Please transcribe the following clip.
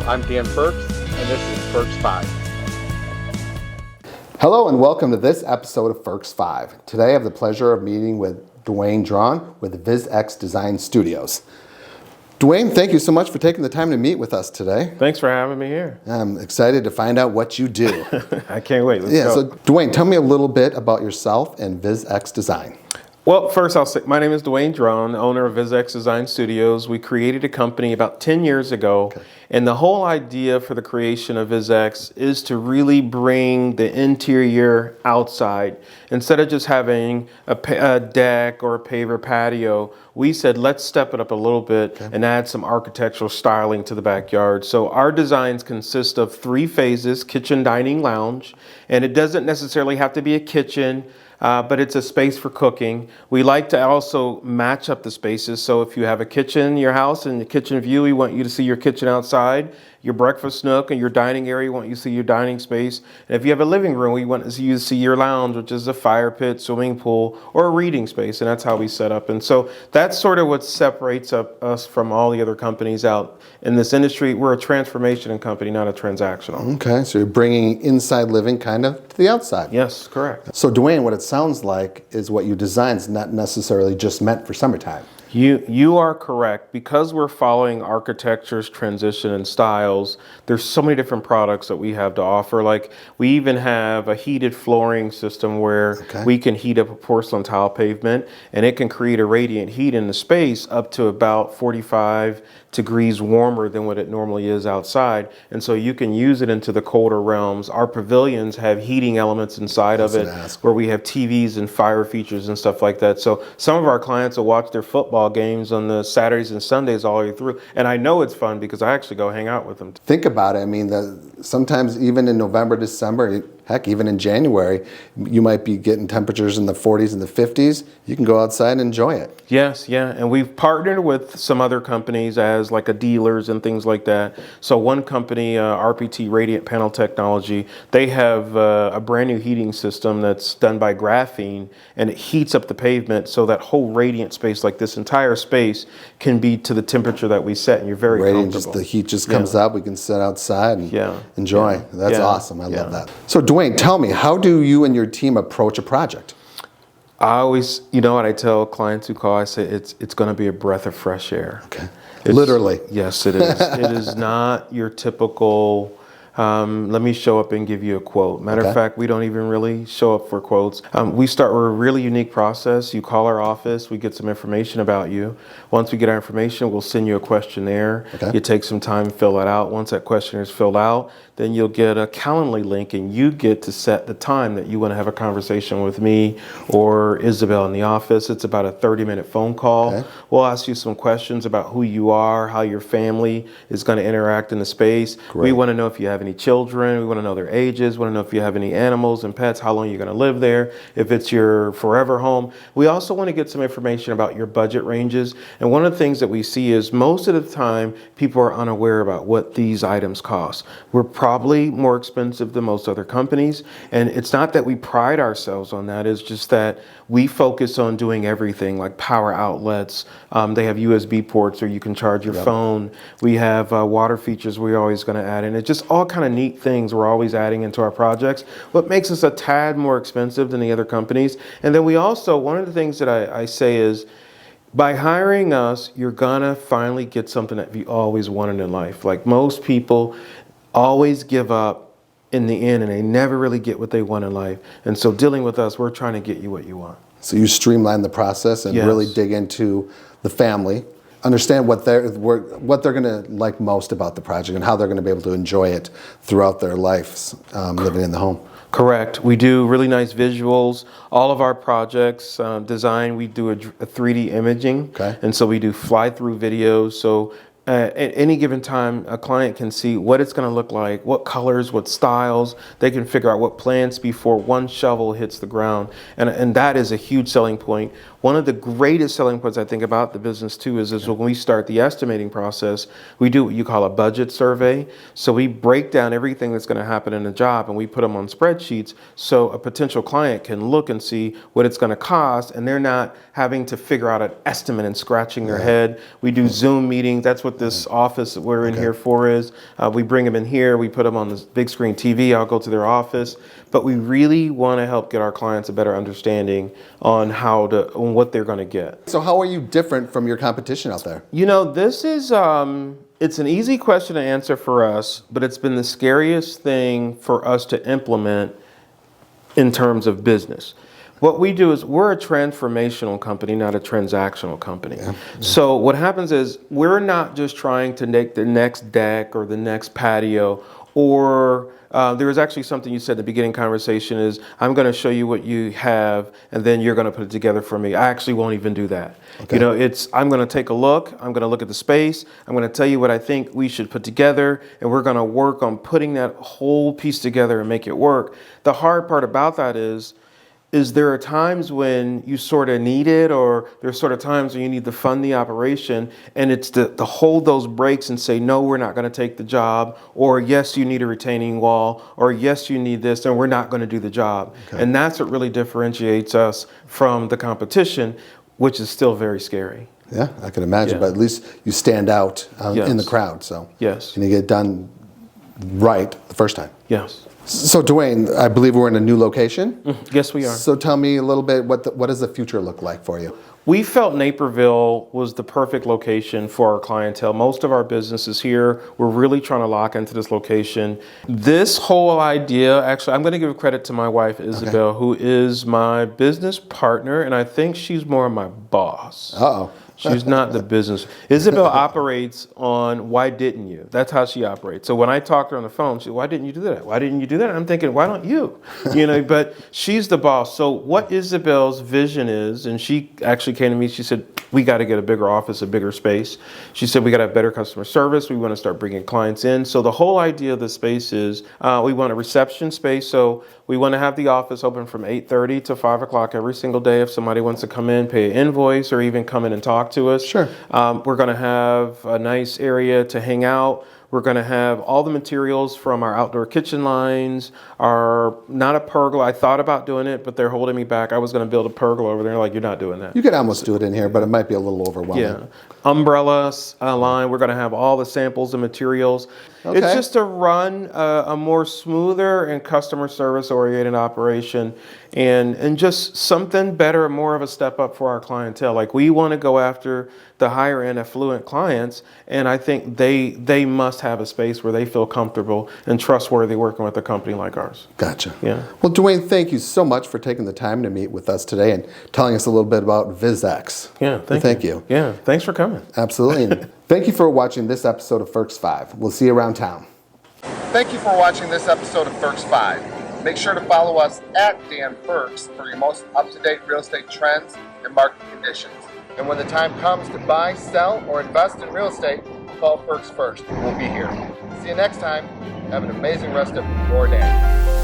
I'm Dan Firks, and this is Firks 5. Hello and welcome to this episode of Firks 5. Today I have the pleasure of meeting with Duane Draughon with VizX Design Studios. Duane, thank you so much for taking the time to meet with us today. Thanks for having me here. I'm excited to find out what you do. I can't wait. Let's go. So Duane, tell me a little bit about yourself and VizX Design. Well, first I'll say my name is Duane Draughon, owner of VizX Design Studios. We created a company about 10 years ago, and the whole idea for the creation of VizX is to really bring the interior outside. Instead of just having a deck or a paver patio, we said let's step it up a little bit and add some architectural styling to the backyard. So our designs consist of 3 phases: kitchen, dining, lounge, and it doesn't necessarily have to be a kitchen. But it's a space for cooking. We like to also match up the spaces. So if you have a kitchen in your house and the kitchen view, we want you to see your kitchen outside. Your breakfast nook and your dining area, we want you to see your dining space. And if you have a living room, we want you to see your lounge, which is a fire pit, swimming pool, or a reading space. And that's how we set up. And so that's sort of what separates us from all the other companies out in this industry. We're a transformation company, not a transactional. Okay, so you're bringing inside living kind of to the outside. Yes, correct. So Duane, what it sounds like is what you design is not necessarily just meant for summertime. You are correct. Because we're following architecture's transition and styles, there's so many different products that we have to offer. Like we even have a heated flooring system where we can heat up a porcelain tile pavement and it can create a radiant heat in the space up to about 45 degrees warmer than what it normally is outside. And so you can use it into the colder realms. Our pavilions have heating elements inside of it where we have TVs and fire features and stuff like that. So some of our clients will watch their football games on the Saturdays and Sundays all the way through. And I know it's fun because I actually go hang out with them. Think about it. I mean, sometimes even in November, December, heck, even in January, you might be getting temperatures in the 40s and the 50s. You can go outside and enjoy it. Yes, yeah. And we've partnered with some other companies as like a dealers and things like that. So one company, RPT Radiant Panel Technology, they have a brand new heating system that's done by graphene, and it heats up the pavement so that whole radiant space, like this entire space, can be to the temperature that we set, and you're very comfortable. The heat just comes up. We can sit outside and enjoy. That's awesome. I love that. So Duane, tell me, how do you and your team approach a project? I always, you know what I tell clients who call, I say it's going to be a breath of fresh air. Okay. Literally. Yes, it is. It is not your typical, let me show up and give you a quote. Matter of fact, we don't even really show up for quotes. We start with a really unique process. You call our office, we get some information about you. Once we get our information, we'll send you a questionnaire. You take some time to fill that out. Once that questionnaire is filled out, then you'll get a Calendly link and you get to set the time that you want to have a conversation with me or Isabel in the office. It's about a 30-minute phone call. We'll ask you some questions about who you are, how your family is going to interact in the space. We want to know if you have any children. We want to know their ages. We want to know if you have any animals and pets, how long you're going to live there, if it's your forever home. We also want to get some information about your budget ranges. And one of the things that we see is most of the time people are unaware about what these items cost. We're probably more expensive than most other companies. And it's not that we pride ourselves on that. It's just that we focus on doing everything like power outlets. They have USB ports where you can charge your phone. We have water features we're always going to add in. It's just all kind of neat things we're always adding into our projects. What makes us a tad more expensive than the other companies. And then we also, one of the things that I say is, by hiring us, you're gonna finally get something that you always wanted in life. Like most people always give up in the end and they never really get what they want in life. And so dealing with us, we're trying to get you what you want. So you streamline the process and really dig into the family, understand what they're gonna like most about the project and how they're gonna be able to enjoy it throughout their lives living in the home. Correct. We do really nice visuals. All of our projects design, we do a 3D imaging. And so we do fly-through videos. So at any given time, a client can see what it's going to look like, what colors, what styles. They can figure out what plants before one shovel hits the ground. And that is a huge selling point. One of the greatest selling points I think about the business too is when we start the estimating process, we do what you call a budget survey. So we break down everything that's going to happen in a job and we put them on spreadsheets so a potential client can look and see what it's going to cost and they're not having to figure out an estimate and scratching their head. We do Zoom meetings. That's what what this office that we're in here for is. We bring them in here, we put them on this big screen TV, I'll go to their office. But we really want to help get our clients a better understanding on on what they're going to get. So how are you different from your competition out there? You know, this is, it's an easy question to answer for us, but it's been the scariest thing for us to implement in terms of business. What we do is we're a transformational company, not a transactional company. Yeah. So what happens is we're not just trying to make the next deck or the next patio, or there was actually something you said in the beginning conversation is, I'm going to show you what you have and then you're going to put it together for me. I actually won't even do that. Okay. You know, I'm going to take a look, I'm going to look at the space, I'm going to tell you what I think we should put together, and we're going to work on putting that whole piece together and make it work. The hard part about that is there are times when you sort of need it, or there's sort of times when you need to fund the operation, and it's to hold those brakes and say, no, we're not going to take the job, or yes, you need a retaining wall, or yes, you need this, and we're not going to do the job. Okay. And that's what really differentiates us from the competition, which is still very scary. Yeah, I can imagine, but at least you stand out in the crowd, so. Yes. And you get it done right the first time. Yes. So Duane, I believe we're in a new location. Yes, we are. So tell me a little bit, what does the future look like for you? We felt Naperville was the perfect location for our clientele. Most of our businesses here, we're really trying to lock into this location. This whole idea, actually, I'm going to give credit to my wife, Isabel, who is my business partner, and I think she's more my boss. Uh-oh. She's not the business. Isabel operates on why didn't you? That's how she operates. So when I talk to her on the phone, she said, why didn't you do that? Why didn't you do that? And I'm thinking, why don't you? You know, but she's the boss. So what Isabel's vision is, and she actually came to me, she said, we got to get a bigger office, a bigger space. She said, we got to have better customer service. We want to start bringing clients in. So the whole idea of the space is we want a reception space. So we want to have the office open from 8:30 to 5 o'clock every single day. If somebody wants to come in, pay an invoice, or even come in and talk to us. Sure. We're going to have a nice area to hang out. We're going to have all the materials from our outdoor kitchen lines, not a pergola. I thought about doing it, but they're holding me back. I was going to build a pergola over there. Like, you're not doing that. You could almost do it in here, but it might be a little overwhelming. Yeah. Umbrellas line. We're going to have all the samples and materials. Okay. It's just to run a more smoother and customer service oriented operation, and just something better, more of a step up for our clientele. Like, we want to go after the higher end affluent clients, and I think they must have a space where they feel comfortable and trustworthy working with a company like ours. Gotcha. Yeah. Well, Duane, thank you so much for taking the time to meet with us today and telling us a little bit about VizX. Yeah, thank you. Yeah, thanks for coming. Absolutely. Thank you for watching this episode of Firks 5. We'll see you around town. Thank you for watching this episode of Firks 5. Make sure to follow us at Dan Firks for your most up-to-date real estate trends and market conditions. And when the time comes to buy, sell, or invest in real estate, call Firks first. We'll be here. See you next time. Have an amazing rest of your day.